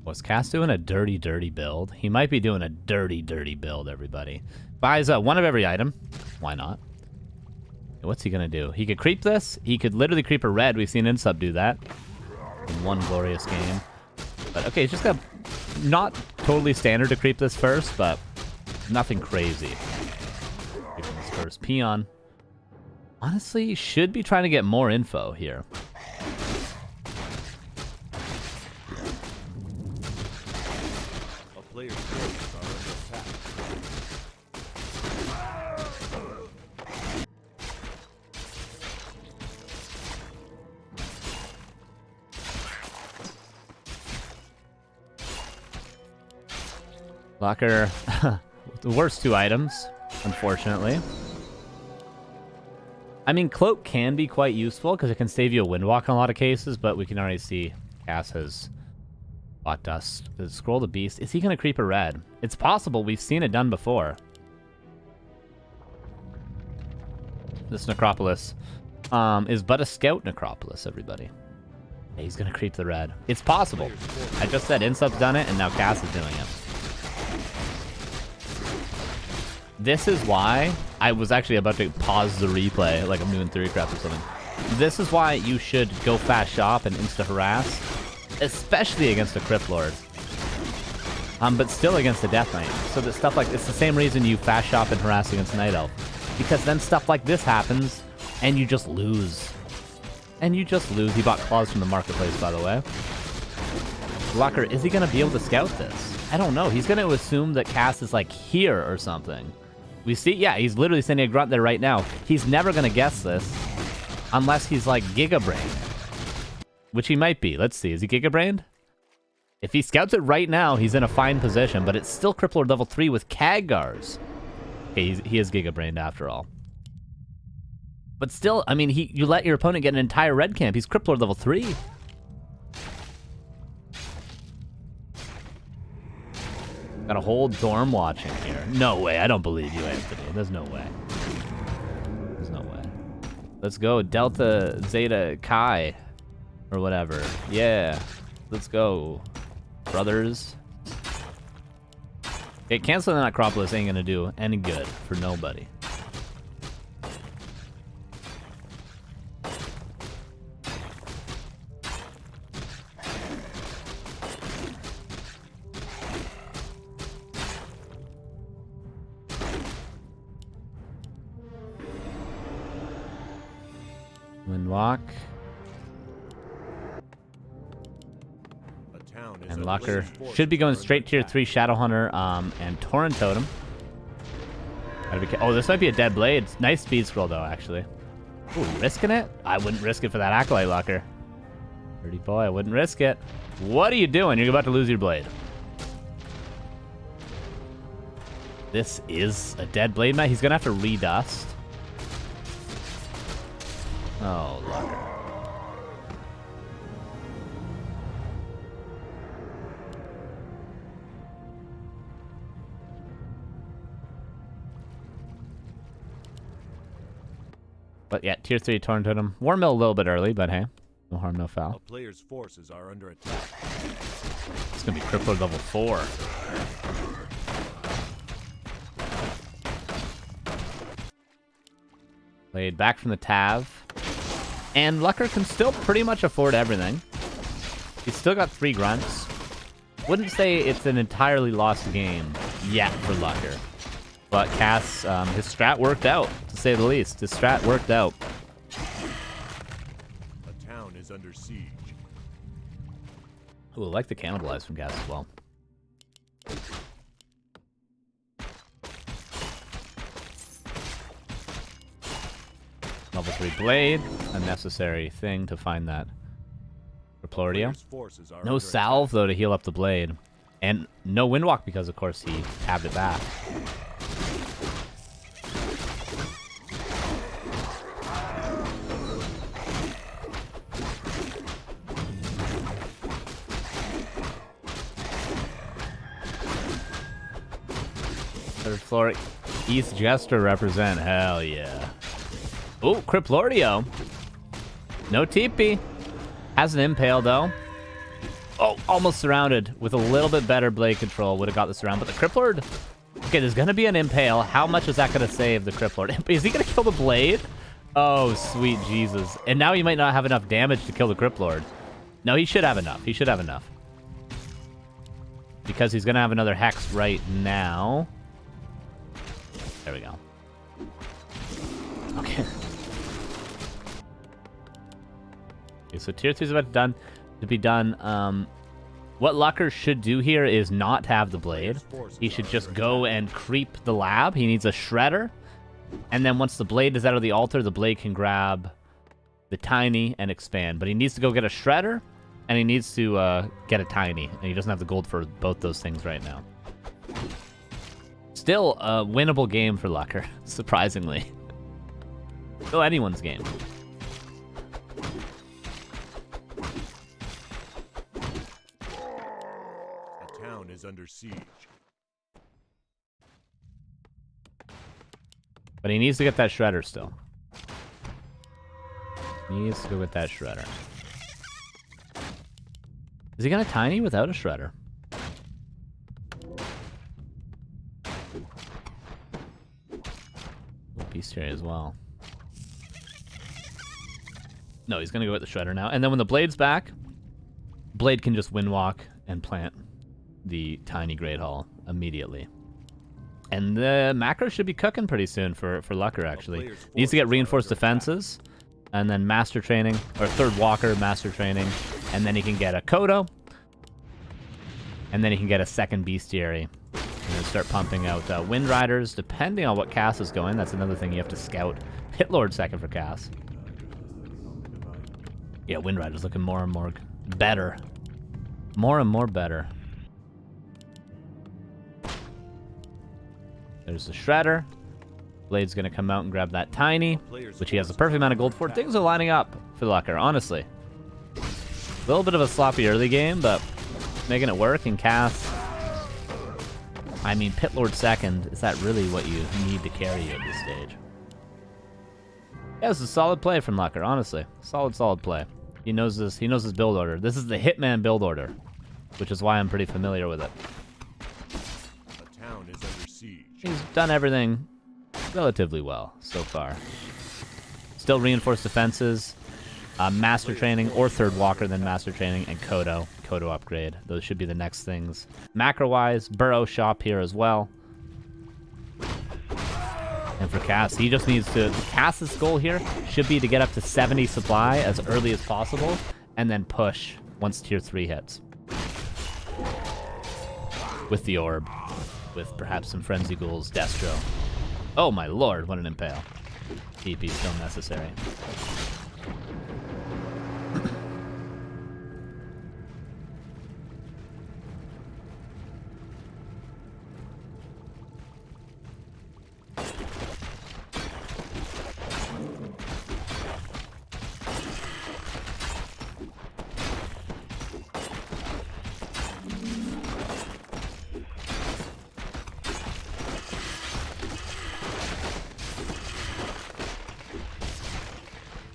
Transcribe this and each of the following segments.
Was Cass doing a dirty build? He might be doing a dirty build, everybody. Buys one of every item. Why not? What's he gonna do? He could creep this. He could literally creep a red. We've seen Insub do that in one glorious game. But okay, he's just got not totally standard to creep this first, but nothing crazy. Creeping this first peon. Honestly, should be trying to get more info here. Locker, the worst two items, unfortunately. I mean, Cloak can be quite useful because it can save you a Windwalk in a lot of cases, but we can already see Cass has bought Dust. Scroll the Beast. Is he going to creep a red? It's possible. We've seen it done before. This Necropolis is but a scout Necropolis, everybody. Yeah, he's going to creep the red. It's possible. I just said Insub's done it, and now Cass is doing it. This is why I was actually about to pause the replay, like I'm doing Theorycraft or something. This is why you should go fast shop and insta-harass, especially against a Crypt Lord. But still against the Death Knight. So that stuff like, it's the same reason you fast shop and harass against Night Elf. Because then stuff like this happens, and you just lose. And you just lose. He bought claws from the marketplace, by the way. Locker, is he going to be able to scout this? I don't know. He's going to assume that Cass is like here or something. We see, yeah, he's literally sending a grunt there right now. He's never going to guess this unless he's like Giga-brained. Which he might be. Let's see. Is he Giga-brained? If he scouts it right now, he's in a fine position, but it's still Crypt Lord level 3 with Khadgars. Okay, he is Giga-brained after all. But still, I mean, you let your opponent get an entire red camp. He's Crypt Lord level 3. Got a whole dorm watching here. No way. I don't believe you, Anthony. There's no way. There's no way. Let's go. Delta, Zeta, Chi. Or whatever. Yeah. Let's go. Brothers. Okay, canceling the Necropolis ain't gonna do any good for nobody. Windwalk. And Locker should be going straight tier 3 Shadowhunter and Torrent Totem. Oh, this might be a dead blade. Nice speed scroll though, actually. Ooh, risking it? I wouldn't risk it for that Acolyte, Locker. Dirty boy, I wouldn't risk it. What are you doing? You're about to lose your blade. This is a dead blade, man. He's gonna have to redust. Oh, Locker. But yeah, tier 3 Torn Totem. War Mill a little bit early, but hey, no harm, no foul. A player's forces are under attack. It's gonna be Crypt Lord level 4. Played back from the Tav. And Lucker can still pretty much afford everything. He's still got 3 grunts. Wouldn't say it's an entirely lost game yet for Lucker. But Cass, his strat worked out, to say the least. His strat worked out. A town is under siege. Ooh, I like the cannibalize from Cass as well. Level 3 blade, a necessary thing to find that Replordia. No salve, though, to heal up the blade. And no Windwalk because, of course, he tabbed it back. Floor East Jester represent. Hell yeah. Ooh, Cryptlordio. No TP. Has an impale, though. Oh, almost surrounded. With a little bit better blade control, would have got this around. But the Cripplord... Okay, there's going to be an Impale. How much is that going to save the Cripplord? Is he going to kill the blade? Oh, sweet Jesus. And now he might not have enough damage to kill the Cripplord. No, he should have enough. He should have enough. Because he's going to have another Hex right now. There we go. Okay. Okay, so tier 3 is about to be done. What Lucker should do here is not have the blade. He should just go and creep the lab. He needs a shredder. And then once the blade is out of the altar, the blade can grab the tiny and expand. But he needs to go get a shredder, and he needs to get a tiny. And he doesn't have the gold for both those things right now. Still a winnable game for Lucker, surprisingly. Still anyone's game. A town is under siege. But he needs to get that shredder still. He needs to go get that shredder. Is he gonna tiny without a shredder? Bestiary as well. No, he's gonna go with the shredder now. And then when the blade's back, blade can just windwalk and plant the tiny Great Hall immediately. And the macro should be cooking pretty soon for Lucker, actually. Needs to get reinforced defenses, and then master training, or third walker, master training, and then he can get a Kodo, and then he can get a second bestiary, and then start pumping out Wind Riders, depending on what Cass is going. That's another thing you have to scout. Pit Lord second for Cass. Yeah, Wind Riders looking more and more better. More and more better. There's the shredder. Blade's gonna come out and grab that tiny, which he has the perfect amount of gold for. Things are lining up for Lucker, honestly. A little bit of a sloppy early game, but making it work. And Cass, I mean, Pit Lord second, is that really what you need to carry you at this stage? Yeah, this is a solid play from Lucker, honestly. Solid play. He knows this. He knows his build order. This is the Hitman build order, which is why I'm pretty familiar with it. A town is under siege. He's done everything relatively well so far. Still reinforced defenses, master training, or third walker, then master training, and Kodo upgrade. Those should be the next things. Macro-wise, Burrow shop here as well. And for Cass, he just needs to... Cass's goal here should be to get up to 70 supply as early as possible, and then push once tier 3 hits. With the orb. With perhaps some Frenzy Ghouls, Destro. Oh my lord, what an impale. TP still necessary.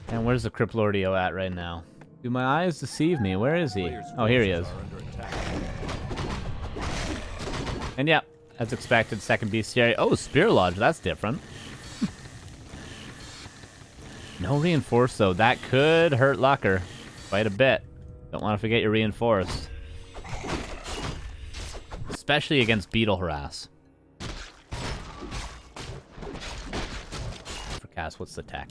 And where's the Criplordio at right now? Do my eyes deceive me? Where is he? Oh, here he is. And yeah, as expected, second bestiary. Oh, Spear Lodge, that's different. No reinforce though. That could hurt Lucker quite a bit. Don't want to forget your reinforced. Especially against Beetle Harass. For Cass, what's the tech?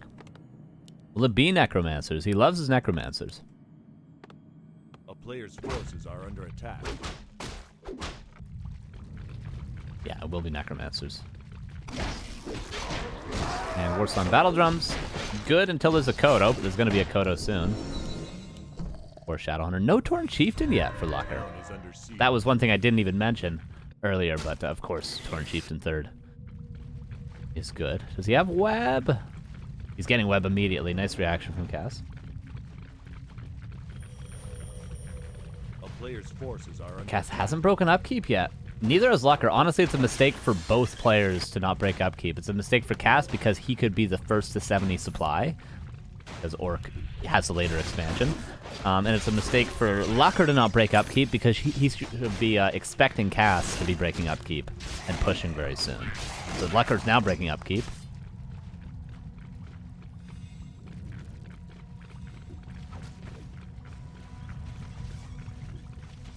Will it be Necromancers? He loves his Necromancers. A player's forces are under attack. Yeah, it will be Necromancers. And Warsong Battle Drums. Good until there's a Kodo. There's going to be a Kodo soon. Or Shadowhunter. No Torn Chieftain yet for Lucker. That was one thing I didn't even mention earlier, but of course, Torn Chieftain third is good. Does he have Web? He's getting Web immediately. Nice reaction from Cass. A player's forces are under Cass hasn't broken Upkeep yet. Neither has Lucker. Honestly, it's a mistake for both players to not break Upkeep. It's a mistake for Cass because he could be the first to 70 supply, because Orc has a later expansion. And it's a mistake for Lucker to not break upkeep because he should be expecting Cass to be breaking upkeep and pushing very soon. So Lucker's now breaking upkeep.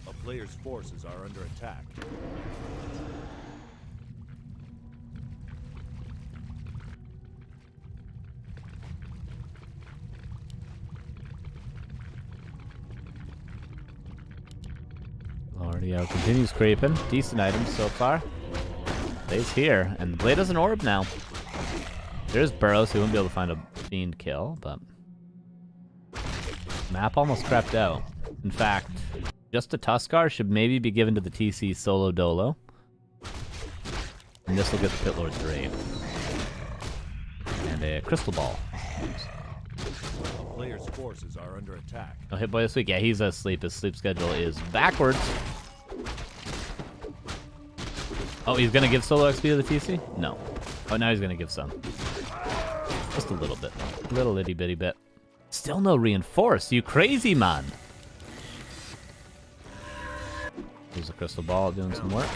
A player's forces are under attack. Lordio continues creeping. Decent items so far. Stays here, and Blade has an orb now. There's Burrows, who won't be able to find a fiend kill, but map almost crept out. In fact, just a Tuskar should maybe be given to the TC solo dolo. And this will get the Pit Lord's Grave. And a Crystal Ball. A player's forces are under attack. No hit boy this week. Yeah, he's asleep. His sleep schedule is backwards. Oh, he's gonna give solo XP to the TC? No. Oh, now he's gonna give some. Just a little bit. Little itty bitty bit. Still no reinforce. You crazy man. There's a Crystal Ball doing some work.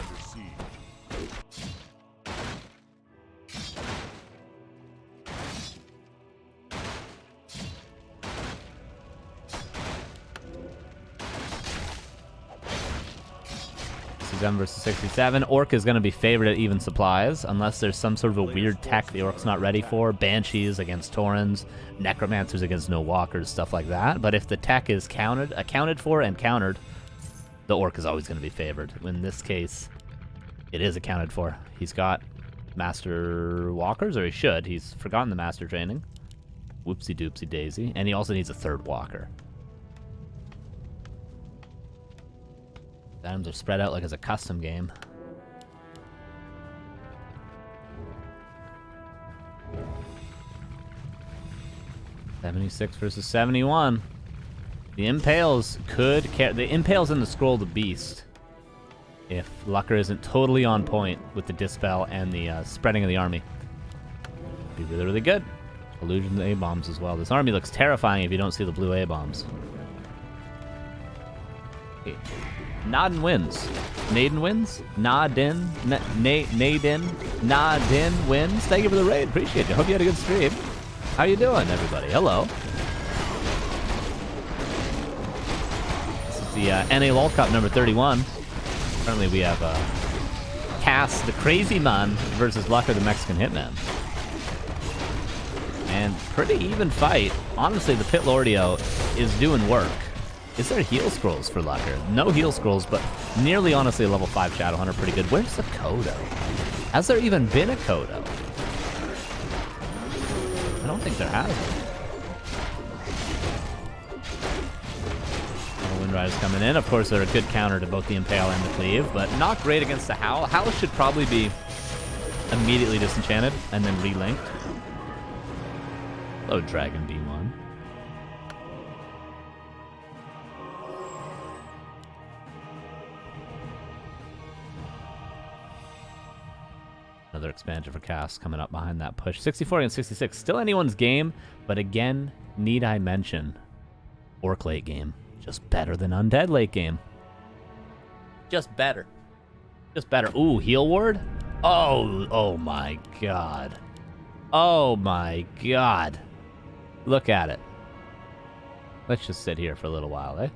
Versus 67. Orc is going to be favored at even supplies, unless there's some sort of a weird tech the Orc's not ready for. Banshees against Taurens, Necromancers against no walkers, stuff like that. But if the tech is accounted for and countered, the Orc is always going to be favored. In this case, it is accounted for. He's got Master Walkers, or he should. He's forgotten the Master Training. Whoopsie doopsie daisy. And he also needs a third Walker. Items are spread out like it's a custom game. $76 versus 71. The Impales could carry. The Impales in the Scroll of the Beast. If Lucker isn't totally on point with the Dispel and the spreading of the army. Be really, really good. Illusion A-bombs as well. This army looks terrifying if you don't see the blue A-bombs. Okay. Nadin wins. Naden wins. Nadin. Nadin wins. Thank you for the raid. Appreciate it. Hope you had a good stream. How you doing, everybody? Hello. This is the NA LUL Cup number 31. Currently we have Cass, the crazy man, versus Lucker, the Mexican hitman. And pretty even fight. Honestly, the Pit Lordio is doing work. Is there heal scrolls for Lucker? No heal scrolls, but nearly honestly a level 5 Shadowhunter pretty good. Where's the Kodo? Has there even been a Kodo? I don't think there has been. Wind Riders coming in. Of course, they're a good counter to both the Impale and the Cleave, but not great against the Howl. Howl should probably be immediately disenchanted and then relinked. Hello, Dragon D1. Another expansion for Cass coming up behind that push. 64 against 66. Still anyone's game, but again, need I mention, Orc late game. Just better than Undead late game. Just better. Just better. Ooh, heal ward? Oh my god. Oh my god. Look at it. Let's just sit here for a little while, eh?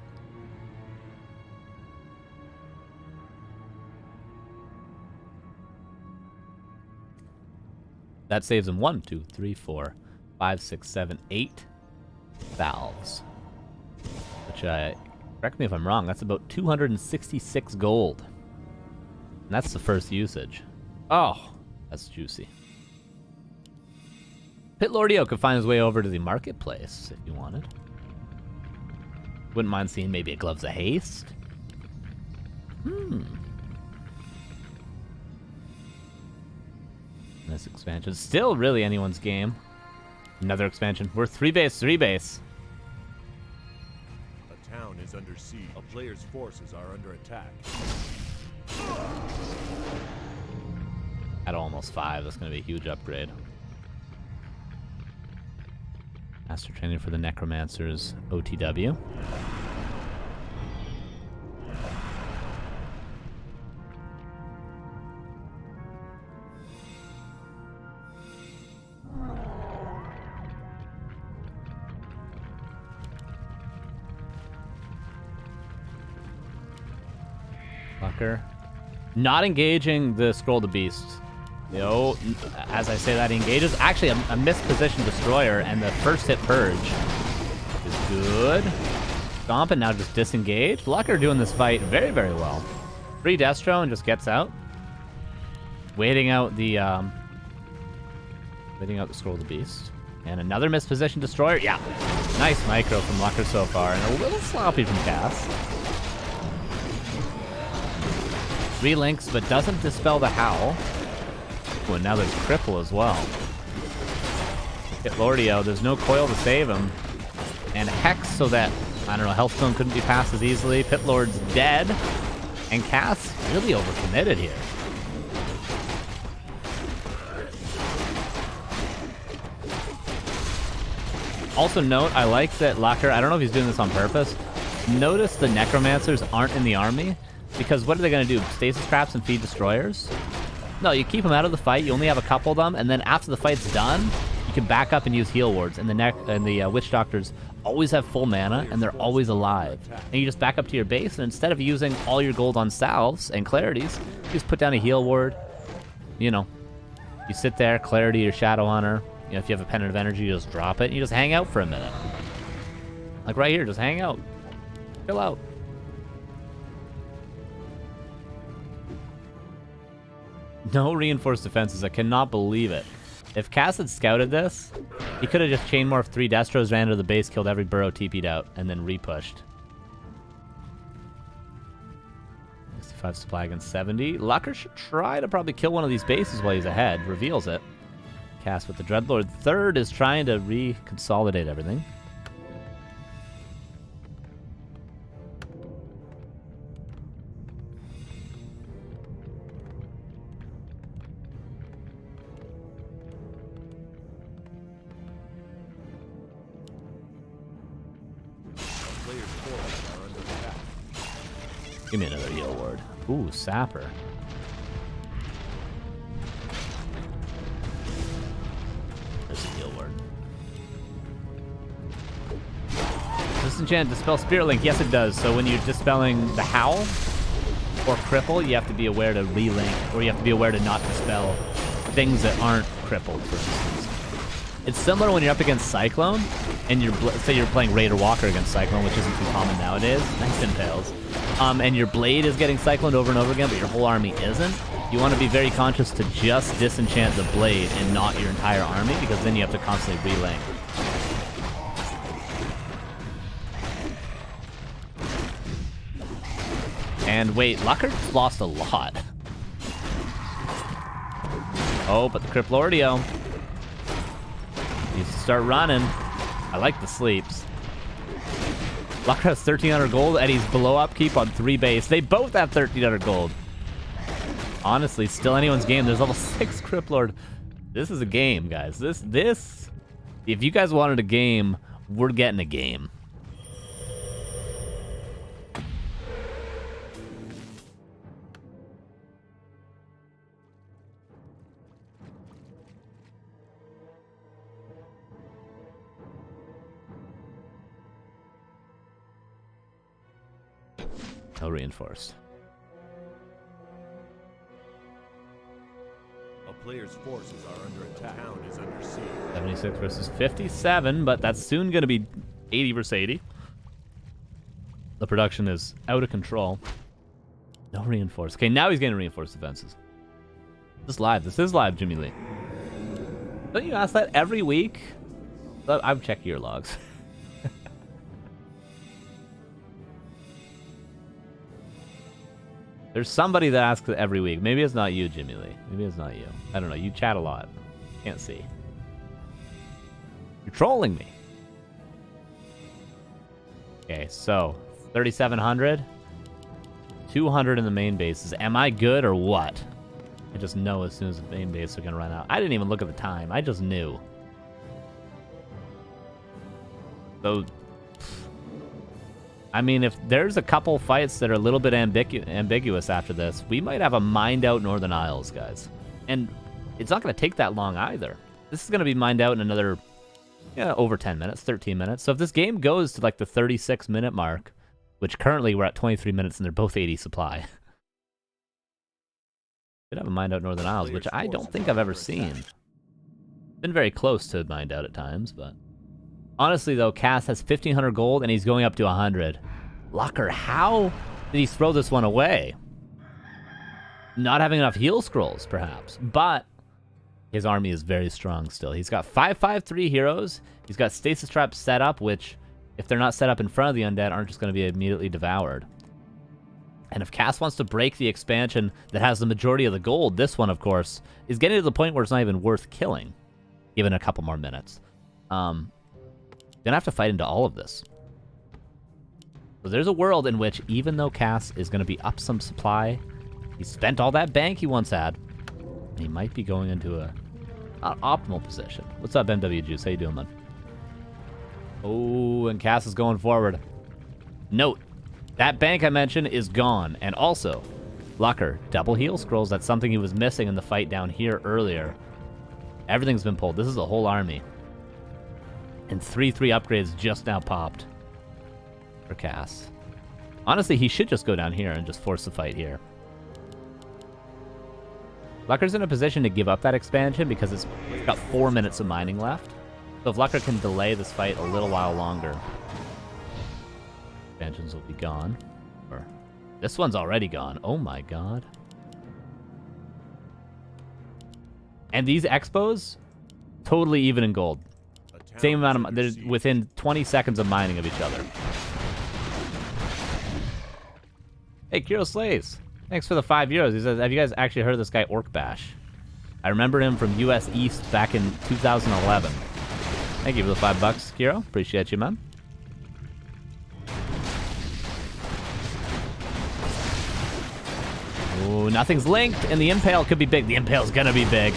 That saves him 1, 2, 3, 4, 5, 6, 7, 8 valves. Which, correct me if I'm wrong, that's about 266 gold. And that's the first usage. Oh, that's juicy. Pit Lordio could find his way over to the marketplace if you wanted. Wouldn't mind seeing maybe a Gloves of Haste. Nice expansion. Still really anyone's game. Another expansion. We're 3 base, 3 base. A town is under siege. A player's forces are under attack. At almost 5, that's going to be a huge upgrade. Master training for the Necromancers OTW. Fucker. Not engaging the Scroll the Beast. No, as I say that, he engages. Actually, a mispositioned Destroyer, and the first hit Purge is good. Stomp and now just disengage. Lucker doing this fight very, very well. Free Destro and just gets out. Waiting out the Scroll of the Beast. And another mispositioned Destroyer. Yeah, nice micro from Lucker so far, and a little sloppy from Cass. Relinks, but doesn't dispel the Howl. Oh, and now there's Cripple as well. Hit Lordio, there's no coil to save him. And Hex so that, I don't know, Healthstone couldn't be passed as easily. Pit Lord's dead. And Cass really overcommitted here. Also note, I like that Lucker, I don't know if he's doing this on purpose. Notice the Necromancers aren't in the army. Because what are they going to do? Stasis traps and feed Destroyers? No, you keep them out of the fight. You only have a couple of them, and then after the fight's done, you can back up and use heal wards. And the Witch Doctors always have full mana, and they're always alive. And you just back up to your base, and instead of using all your gold on salves and clarities, you just put down a heal ward. You know, you sit there, clarity or Shadow Hunter. You know, if you have a Pendant of Energy, you just drop it, and you just hang out for a minute. Like right here, just hang out. Chill out. No reinforced defenses. I cannot believe it. If Cass had scouted this, he could have just chain morphed 3 Destros, ran to the base, killed every burrow, TP'd out, and then repushed. 65 supply against 70. Lucker should try to probably kill one of these bases while he's ahead. Reveals it. Cass with the Dreadlord. Third is trying to reconsolidate everything. Give me another heal ward. Ooh, Sapper. There's a heal ward. Disenchant, Dispel Spirit Link. Yes, it does. So when you're dispelling the Howl or Cripple, you have to be aware to relink, or you have to be aware to not dispel things that aren't crippled, for instance. It's similar when you're up against Cyclone, and say you're playing Raider Walker against Cyclone, which isn't too common nowadays. Nice impales. And your blade is getting cycloned over and over again, but your whole army isn't. You want to be very conscious to just disenchant the blade and not your entire army, because then you have to constantly relink. And wait, Lucker's lost a lot. Oh, but the Criplordio needs to start running. I like the sleeps. Lucker has 1,300 gold, and he's below upkeep on 3 base. They both have 1,300 gold. Honestly, still anyone's game. There's level 6 Criplord. This is a game, guys. This, if you guys wanted a game, we're getting a game. No reinforced. A player's forces are under attack. Town is under siege. 76 versus 57, but that's soon going to be 80 versus 80. The production is out of control. No reinforced. Okay, now he's getting reinforced defenses. This is live. This is live, Jimmy Lee. Don't you ask that every week? I've checked your logs. There's somebody that asks it every week. Maybe it's not you, Jimmy Lee. Maybe it's not you. I don't know. You chat a lot. Can't see. You're trolling me. Okay, so 3,700. 200 in the main bases. Am I good or what? I just know as soon as the main base are going to run out. I didn't even look at the time. I just knew. So, I mean, if there's a couple fights that are a little bit ambiguous after this, we might have a mined out Northern Isles, guys. And it's not going to take that long either. This is going to be mined out in another, over 10 minutes, 13 minutes. So if this game goes to like the 36-minute mark, which currently we're at 23 minutes and they're both 80 supply. Could have a mined out Northern Isles, which I don't think I've ever seen. Been very close to mined out at times, but... Honestly, though, Cass has 1,500 gold, and he's going up to 100. Lucker, how did he throw this one away? Not having enough heal scrolls, perhaps. But his army is very strong still. He's got 553 heroes. He's got stasis traps set up, which, if they're not set up in front of the undead, aren't just going to be immediately devoured. And if Cass wants to break the expansion that has the majority of the gold, this one, of course, is getting to the point where it's not even worth killing, given a couple more minutes. Gonna have to fight into all of this. So there's a world in which, even though Cass is gonna be up some supply, he spent all that bank he once had, and he might be going into a not optimal position. What's up, MW Juice? How you doing, man? Oh, and Cass is going forward. Note, that bank I mentioned is gone, and also, Lucker, double heal scrolls. That's something he was missing in the fight down here earlier. Everything's been pulled. This is a whole army. And 3-3 upgrades just now popped for Cass. Honestly, he should just go down here and just force the fight here. Lucker's in a position to give up that expansion because it's got 4 minutes of mining left. So if Lucker can delay this fight a little while longer, expansions will be gone. Or this one's already gone. Oh my god. And these expos, totally even in gold. Same amount of... They're within 20 seconds of mining of each other. Hey, Kiro Slays. Thanks for the €5. He says, have you guys actually heard of this guy, Orc Bash? I remember him from US East back in 2011. Thank you for the $5, Kiro. Appreciate you, man. Ooh, nothing's linked, and the Impale could be big. The Impale's gonna be big.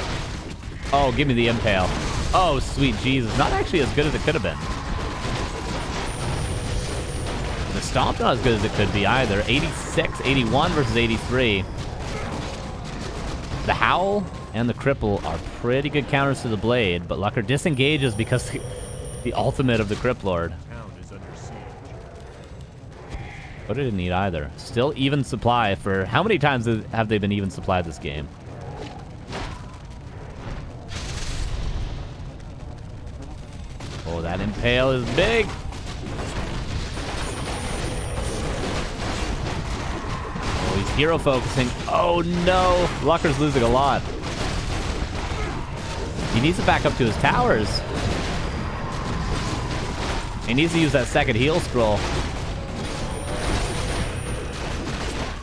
Oh, give me the Impale. Oh, sweet Jesus. Not actually as good as it could have been. The Stomp not as good as it could be either. 86, 81 versus 83. The Howl and the Cripple are pretty good counters to the Blade, but Lucker disengages because the ultimate of the Crypt Lord. What did it need either? Still even supply for... How many times have they been even supplied this game? Oh, that Impale is big. Oh, he's hero focusing. Oh, no. Lucker's losing a lot. He needs to back up to his towers. He needs to use that second heal scroll.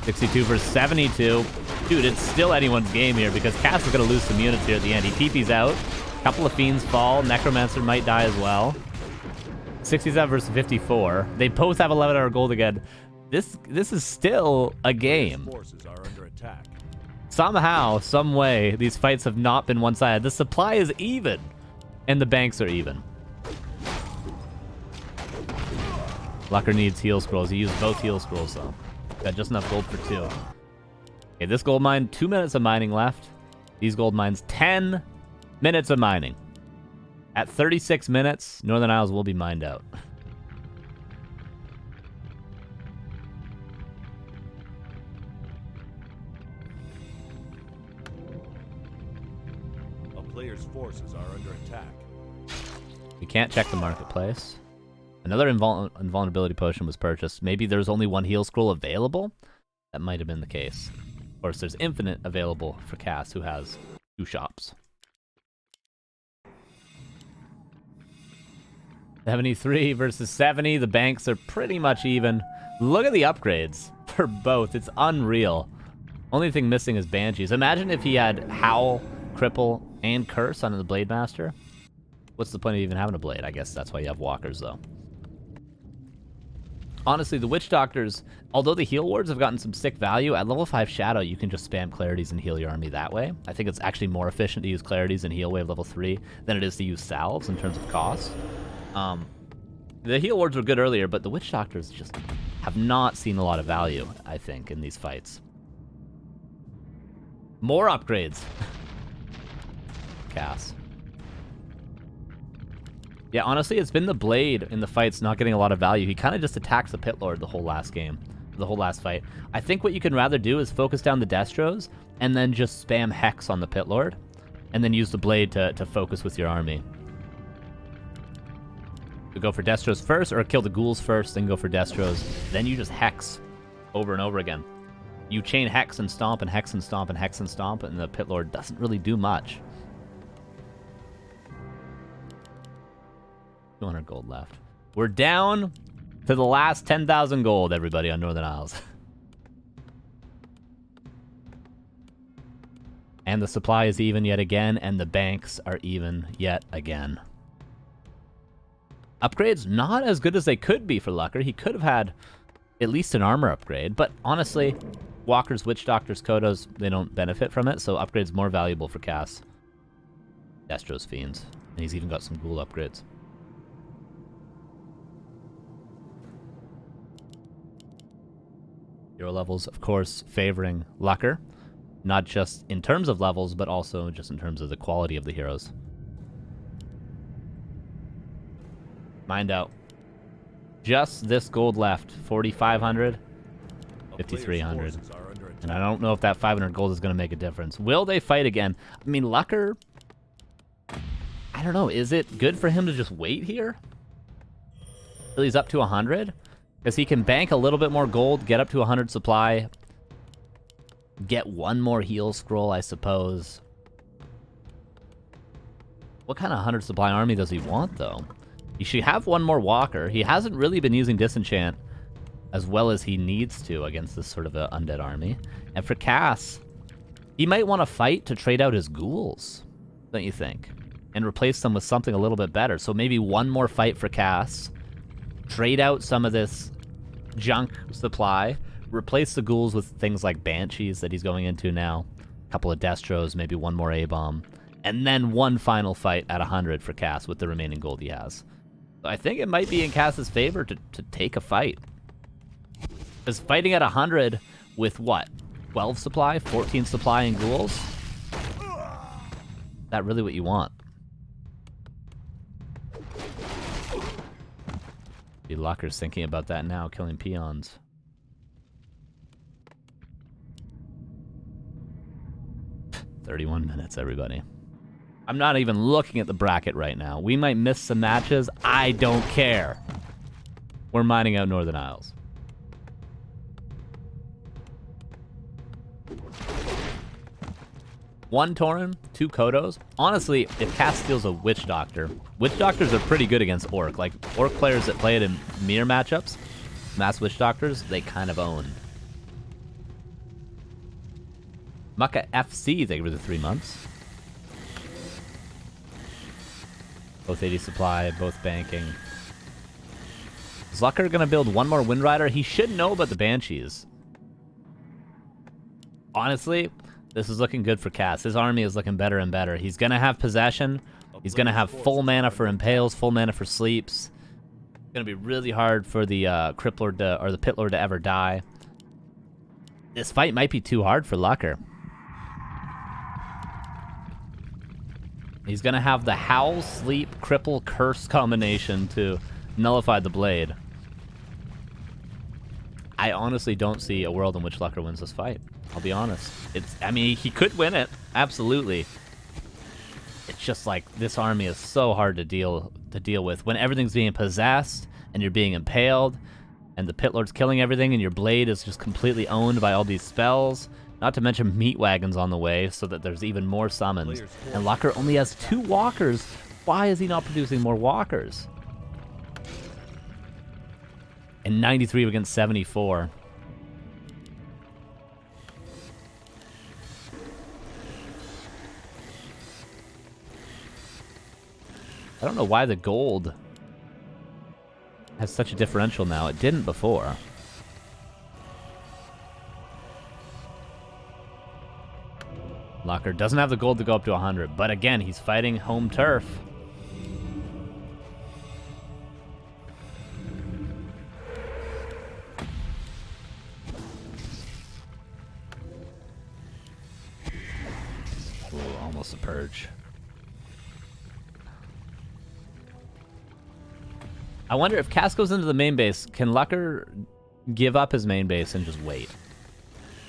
62 versus 72. Dude, it's still anyone's game here because Cass is going to lose some units here at the end. He TP's out. Couple of Fiends fall. Necromancer might die as well. 67 versus 54. They both have 11-hour gold again. This is still a game. Forces are under attack. Somehow, some way, these fights have not been one-sided. The supply is even, and the banks are even. Lucker needs heal scrolls. He used both heal scrolls, though. Got just enough gold for 2. Okay, this gold mine, 2 minutes of mining left. These gold mines, 10 minutes of mining. At 36 minutes, Northern Isles will be mined out. A player's forces are under attack. We can't check the marketplace. Another invulnerability potion was purchased. Maybe there's only 1 heal scroll available? That might have been the case. Of course, there's infinite available for Cass, who has 2 shops. 73 versus 70. The banks are pretty much even. Look at the upgrades for both. It's unreal. Only thing missing is Banshees. Imagine if he had Howl, Cripple, and Curse on the Blade Master. What's the point of even having a Blade? I guess that's why you have Walkers, though. Honestly, the Witch Doctors, although the heal wards have gotten some sick value, at level 5 Shadow, you can just spam Clarities and heal your army that way. I think it's actually more efficient to use Clarities and heal wave level 3 than it is to use Salves in terms of cost. The heal wards were good earlier, but the Witch Doctors just have not seen a lot of value, I think, in these fights. More upgrades. Cass. Yeah, honestly, it's been the Blade in the fights not getting a lot of value. He kind of just attacks the Pit Lord the whole last game, the whole last fight. I think what you can rather do is focus down the Destros and then just spam Hex on the Pit Lord, and then use the Blade to focus with your army. You go for Destros first, or kill the Ghouls first, then go for Destros. Then you just Hex over and over again. You chain Hex and Stomp and Hex and Stomp and Hex and Stomp, and the Pit Lord doesn't really do much. 200 gold left. We're down to the last 10,000 gold, everybody, on Northern Isles. And the supply is even yet again, and the banks are even yet again. Upgrades, not as good as they could be for Lucker. He could have had at least an armor upgrade, but honestly, Walkers, Witch Doctors, Kodos, they don't benefit from it, so upgrades more valuable for Cass. Destros, Fiends. And he's even got some Ghoul upgrades. Hero levels, of course, favoring Lucker. Not just in terms of levels, but also just in terms of the quality of the heroes. Mind out. Just this gold left. 4,500, 5,300. And I don't know if that 500 gold is going to make a difference. Will they fight again? I mean, Lucker, I don't know. Is it good for him to just wait here? Till he's up to 100? Because he can bank a little bit more gold, get up to 100 supply, get one more heal scroll, I suppose. What kind of 100 supply army does he want, though? He should have one more Walker. He hasn't really been using Disenchant as well as he needs to against this sort of a undead army. And for Cass, he might want to fight to trade out his Ghouls, don't you think? And replace them with something a little bit better. So maybe one more fight for Cass, trade out some of this junk supply, replace the Ghouls with things like Banshees that he's going into now, a couple of Destros, maybe one more A-Bomb, and then one final fight at 100 for Cass with the remaining gold he has. So I think it might be in Cass's favor to take a fight. Because fighting at 100 with what? 12 supply, 14 supply in Ghouls? Is that really what you want? Lucker's thinking about that now, killing peons. "31 minutes, everybody. I'm not even looking at the bracket right now. We might miss some matches. I don't care. We're mining out Northern Isles. One Tauren, 2 Kodos. Honestly, if Cass steals a Witch Doctor, Witch Doctors are pretty good against Orc. Like, Orc players that play it in mirror matchups, Mass Witch Doctors, they kind of own. Mucka FC, thank you for the 3 months. Both 80 supply, both banking. Is Lucker going to build one more Wind Rider? He should know about the Banshees. Honestly, this is looking good for Cass. His army is looking better and better. He's going to have Possession. He's going to have full mana for Impales, full mana for Sleeps. It's going to be really hard for the Criplord or the Pit Lord to ever die. This fight might be too hard for Lucker. He's going to have the Howl, Sleep, Cripple, Curse combination to nullify the Blade. I honestly don't see a world in which Lucker wins this fight. I'll be honest. I mean, he could win it. Absolutely. It's just like this army is so hard to deal with when everything's being possessed and you're being impaled and the Pit Lord's killing everything and your Blade is just completely owned by all these spells. Not to mention meat wagons on the way so that there's even more summons. And Lucker only has 2 walkers. Why is he not producing more walkers? And 93 against 74. I don't know why the gold has such a differential now. It didn't before. Lucker doesn't have the gold to go up to 100, but again, he's fighting home turf. almost a purge. I wonder if Cass goes into the main base, can Lucker give up his main base and just wait?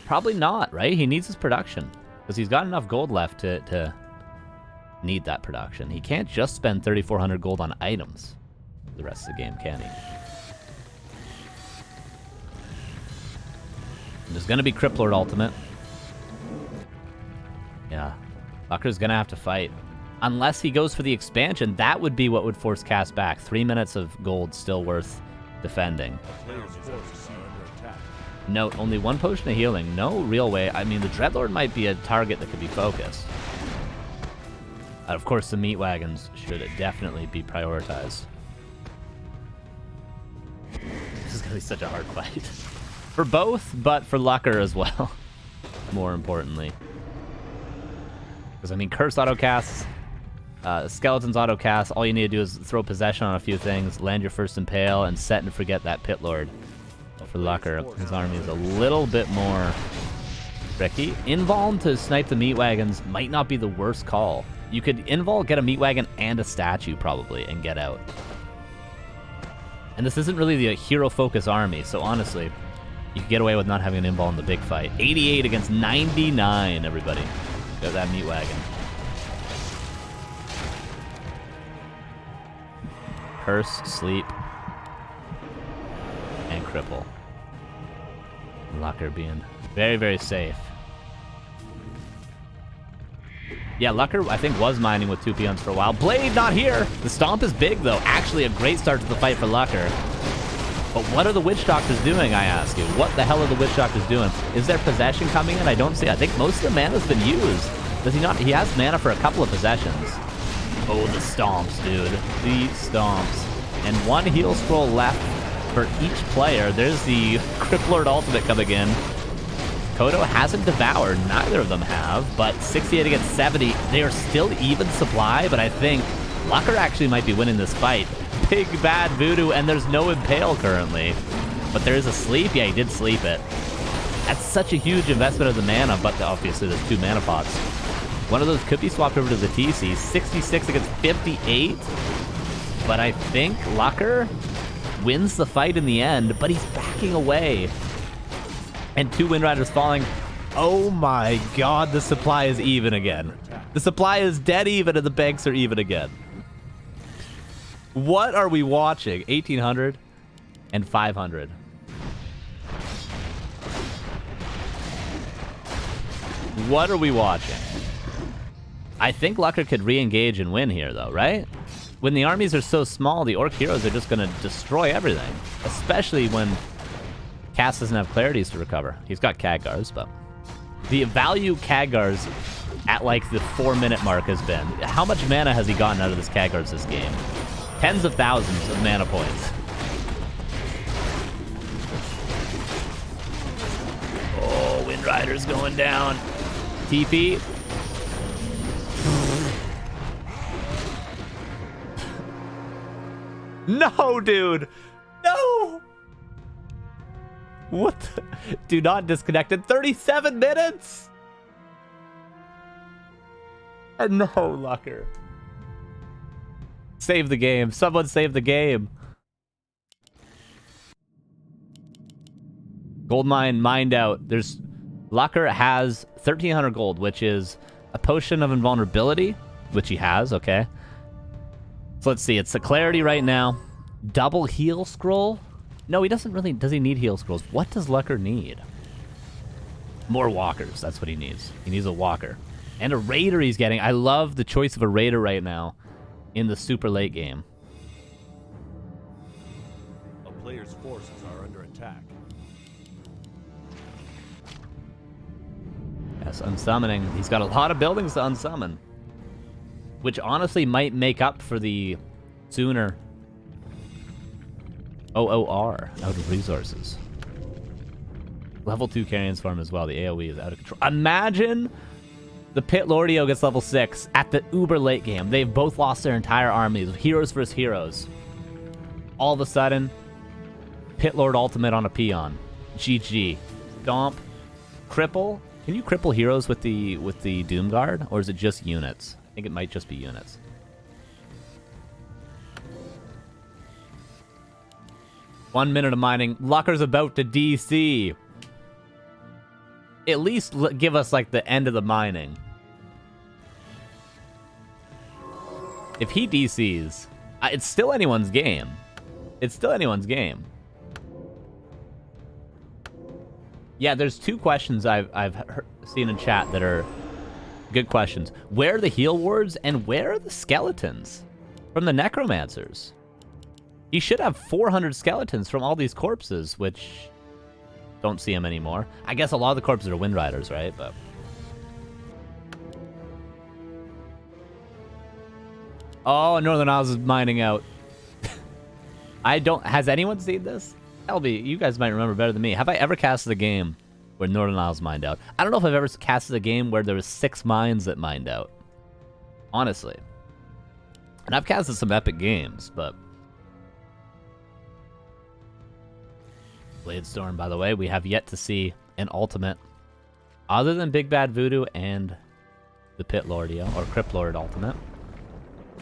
Probably not, right? He needs his production. Because he's got enough gold left to need that production. He can't just spend 3,400 gold on items the rest of the game, can he? There's going to be Criplord ultimate. Yeah. Lucker's going to have to fight. Unless he goes for the expansion, that would be what would force Cass back. 3 minutes of gold still worth defending. Note, only 1 potion of healing. No real way. I mean, the Dreadlord might be a target that could be focused. Of course, the meat wagons should definitely be prioritized. This is going to be such a hard fight. For both, but for Lucker as well. More importantly. Because, I mean, Curse autocasts, Skeletons autocast. All you need to do is throw possession on a few things, land your first impale, and set and forget that Pit Lord. For Lucker, his army is a little bit more tricky. Invuln to snipe the meat wagons might not be the worst call. You could invul, get a meat wagon and a statue probably, and get out. And this isn't really the hero focus army, so honestly, you could get away with not having an invul in the big fight. 88 against 99, everybody. Got that meat wagon. Curse, sleep, and cripple. Lucker being very, very safe. Yeah, Lucker, I think, was mining with 2 peons for a while. Blade not here! The stomp is big, though. Actually, a great start to the fight for Lucker. But what are the Witch Doctors doing, I ask you? What the hell are the Witch Doctors doing? Is there possession coming in? I don't see. I think most of the mana's been used. Does he not? He has mana for a couple of possessions. Oh, the stomps, dude. The stomps. And 1 heal scroll left for each player. There's the Criplord ultimate coming in. Kodo hasn't devoured. Neither of them have, but 68 against 70. They are still even supply, but I think Lucker actually might be winning this fight. Big bad voodoo, and there's no impale currently. But there is a sleep. Yeah, he did sleep it. That's such a huge investment of the mana, but obviously there's 2 mana pots. One of those could be swapped over to the TC. 66 against 58. But I think Lucker wins the fight in the end, but he's backing away. And 2 Wind Riders falling. Oh my god, the supply is even again. The supply is dead even and the banks are even again. What are we watching? 1,800 and 500. What are we watching? I think Lucker could re-engage and win here though, right? When the armies are so small, the Orc heroes are just going to destroy everything. Especially when Cass doesn't have clarities to recover. He's got Khadgars, but the value Khadgars at like the 4-minute mark has been. How much mana has he gotten out of this Khadgars this game? Tens of thousands of mana points. Oh, Wind Rider's going down. TP. No, dude. No. What the? Do not disconnect in 37 minutes. No, Lucker. Save the game. Someone save the game. Gold mine mined out. There's Lucker has 1,300 gold, which is a potion of invulnerability, which he has. Okay. So let's see. It's a clarity right now. Double heal scroll. No, he doesn't really. Does he need heal scrolls? What does Lucker need? More walkers. That's what he needs. He needs a walker. And a raider he's getting. I love the choice of a raider right now in the super late game. A player's forces are under attack. Yes, unsummoning. He's got a lot of buildings to unsummon. Which honestly might make up for the sooner OOR out of resources. Level 2 Carrion's farm as well. The AoE is out of control. Imagine the Pit Lordio gets level 6 at the uber late game. They've both lost their entire armies. Heroes versus heroes. All of a sudden, Pit Lord ultimate on a peon. GG. Stomp. Cripple. Can you cripple heroes with the Doom Guard, or is it just units? I think it might just be units. One minute of mining. Lucker's about to DC. At least give us like the end of the mining. If he DCs, it's still anyone's game. It's still anyone's game. Yeah, there's two questions I've seen in chat that are good questions. Where are the heal wards and where are the skeletons from the necromancers? He should have 400 skeletons from all these corpses, which don't see him anymore. I guess a lot of the corpses are Wind Riders, right? But oh, Northern Isles is mining out. I don't. Has anyone seen this? LB, you guys might remember better than me. Have I ever casted a game where Northern Isles mined out? I don't know if I've ever casted a game where there was 6 mines that mined out. Honestly. And I've casted some epic games, but... Blade Storm, by the way, we have yet to see an ultimate other than Big Bad Voodoo and the Pit Lordio, or Crypt Lord ultimate.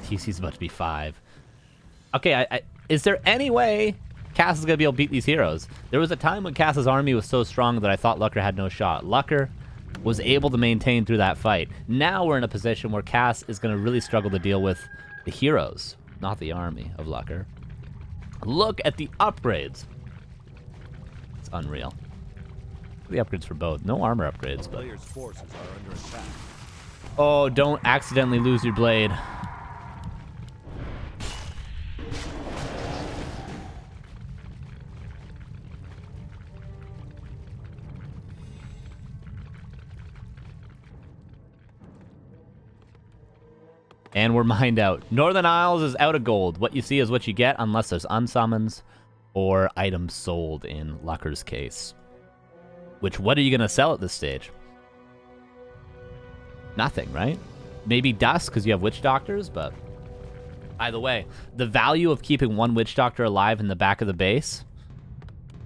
TC's about to be 5. Okay, is there any way Cass is going to be able to beat these heroes? There was a time when Cass's army was so strong that I thought Lucker had no shot. Lucker was able to maintain through that fight. Now we're in a position where Cass is going to really struggle to deal with the heroes, not the army of Lucker. Look at the upgrades. It's unreal. The upgrades for both. No armor upgrades, but... Players' forces are under attack. Oh, don't accidentally lose your blade. And we're mined out. Northern Isles is out of gold. What you see is what you get unless there's unsummons or items sold in Lucker's case. Which, what are you going to sell at this stage? Nothing, right? Maybe dust because you have witch doctors, but... Either way, the value of keeping one witch doctor alive in the back of the base,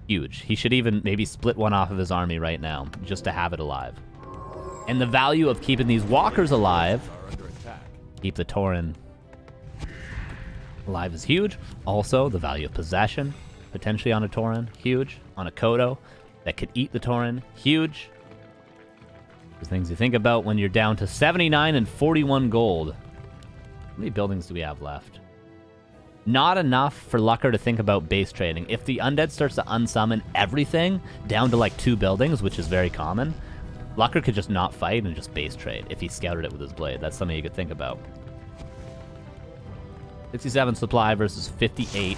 huge. He should even maybe split one off of his army right now just to have it alive. And the value of keeping these walkers alive... Keep the Tauren alive is huge. Also, the value of possession, potentially on a Tauren, huge. On a Kodo that could eat the Tauren, huge. There's things you think about when you're down to 79 and 41 gold. How many buildings do we have left? Not enough for Lucker to think about base trading. If the undead starts to unsummon everything down to like 2 buildings, which is very common, Lucker could just not fight and just base trade if he scouted it with his blade. That's something you could think about. 67 supply versus 58.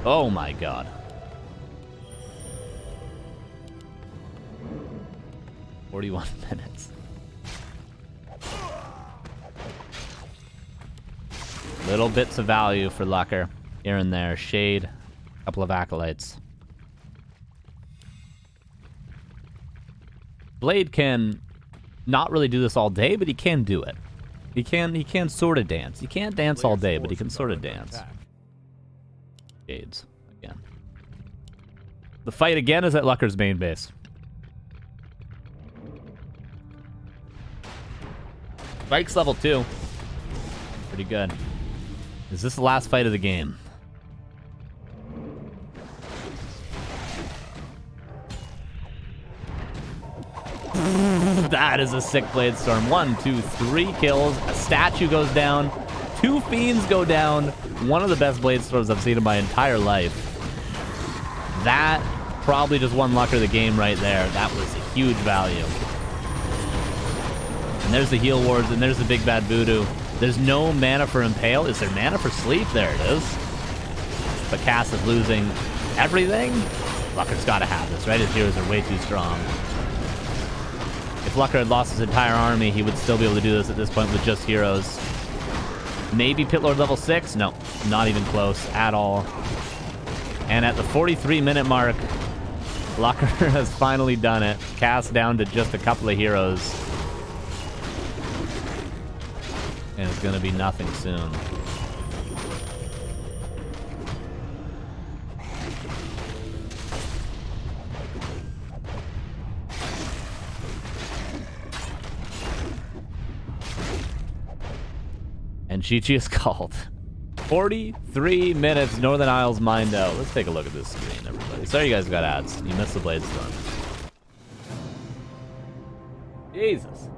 Oh my god. 41 minutes. Little bits of value for Lucker here and there. Shade. Couple of acolytes. Blade can not really do this all day, but he can do it. He can sort of dance. He can't dance all day, but he can sort of dance. Shades again. The fight again is at Lucker's main base. Spike's level 2. Pretty good. Is this the last fight of the game? That is a sick Blade Storm. 1, 2, 3 kills. A statue goes down. 2 fiends go down. One of the best Blade Storms I've seen in my entire life. That probably just won Lucker the game right there. That was a huge value. And there's the heal wards, and there's the Big Bad Voodoo. There's no mana for Impale. Is there mana for Sleep? There it is. But Cass is losing everything. Lucker's got to have this, right? His heroes are way too strong. If Lucker had lost his entire army, he would still be able to do this at this point with just heroes. Maybe Pit Lord level 6? No, not even close at all. And at the 43-minute mark, Lucker has finally done it. Cast down to just a couple of heroes. And it's going to be nothing soon. And Chi-Chi is called. 43 minutes, Northern Isles mined out. Let's take a look at this screen, everybody. Sorry you guys got ads. You missed the Blade Storm. Jesus.